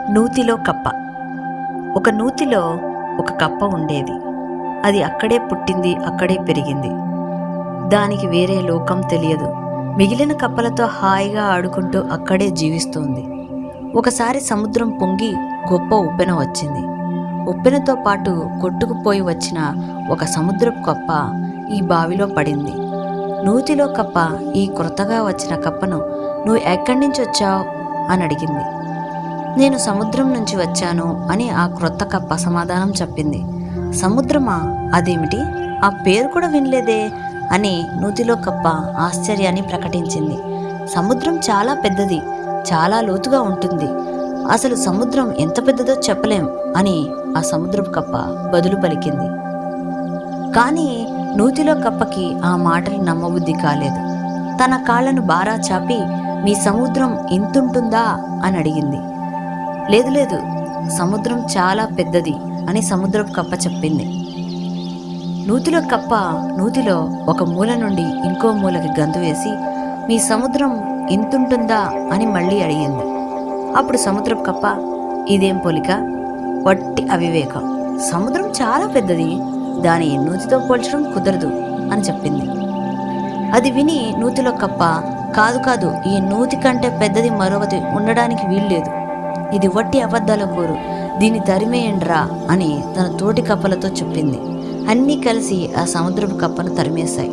నూతిలో కప్ప. ఒక నూతిలో ఒక కప్ప ఉండేది. అది అక్కడే పుట్టింది, అక్కడే పెరిగింది. దానికి వేరే లోకం తెలియదు. మిగిలిన కప్పలతో హాయిగా ఆడుకుంటూ అక్కడే జీవిస్తుంది. ఒకసారి సముద్రం పొంగి గొప్ప ఉప్పెన వచ్చింది. ఉప్పెనతో పాటు కొట్టుకుపోయి వచ్చిన ఒక సముద్రపు కప్ప ఈ బావిలో పడింది. నూతిలో కప్ప ఈ క్రొత్తగా వచ్చిన కప్పను, "నువ్వు ఎక్కడి నుంచి వచ్చావు?" అని అడిగింది. "నేను సముద్రం నుంచి వచ్చాను" అని ఆ క్రొత్త కప్ప సమాధానం చెప్పింది. "సముద్రమా? అదేమిటి? ఆ పేరు కూడా వినలేదే" అని నూతిలో కప్ప ఆశ్చర్యాన్ని ప్రకటించింది. "సముద్రం చాలా పెద్దది, చాలా లోతుగా ఉంటుంది. అసలు సముద్రం ఎంత పెద్దదో చెప్పలేం" అని ఆ సముద్రపు కప్ప బదులు పలికింది. కానీ నూతిలో కప్పకి ఆ మాటలు నమ్మబుద్ధి కాలేదు. తన కాళ్లను బారా చాపి, "మీ సముద్రం ఇంతుంటుందా?" అని అడిగింది. "లేదు లేదు, సముద్రం చాలా పెద్దది" అని సముద్రపు కప్ప చెప్పింది. నూతిలో కప్ప నూతిలో ఒక మూల నుండి ఇంకో మూలకి గంతు వేసి, "మీ సముద్రం ఇంతుంటుందా?" అని మళ్ళీ అడిగింది. అప్పుడు సముద్రపు కప్ప, "ఇదేం పోలిక? వట్టి అవివేకం. సముద్రం చాలా పెద్దది, దాని నూతితో పోల్చడం కుదరదు" అని చెప్పింది. అది విని నూతిలో కప్ప, "కాదు కాదు, ఈ నూతి కంటే పెద్దది మరొకటి ఉండడానికి వీల్లేదు. ఇది వట్టి అబద్ధాల కోరు, దీన్ని తరిమేయండ్రా" అని తన తోటి కప్పలతో చెప్పింది. అన్నీ కలిసి ఆ సముద్రపు కప్పను తరిమేశాయి.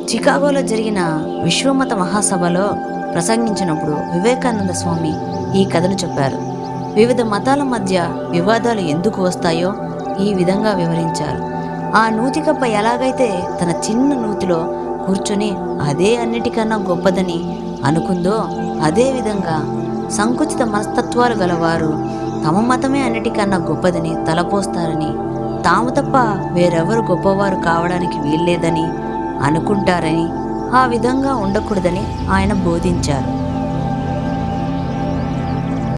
చికాగోలో జరిగిన విశ్వమత మహాసభలో ప్రసంగించినప్పుడు వివేకానంద స్వామి ఈ కథను చెప్పారు. వివిధ మతాల మధ్య వివాదాలు ఎందుకు వస్తాయో ఈ విధంగా వివరించారు. ఆ నూతి కప్ప ఎలాగైతే తన చిన్న నూతిలో కూర్చొని అదే అన్నిటికన్నా గొప్పదని అనుకుందో, అదేవిధంగా సంకుచిత మనస్తత్వాలు గలవారు తమ మతమే అన్నిటికన్నా గొప్పదని తలపోస్తారని, తాము తప్ప వేరెవరు గొప్పవారు కావడానికి వీల్లేదని అనుకుంటారని, ఆ విధంగా ఉండకూడదని ఆయన బోధించారు.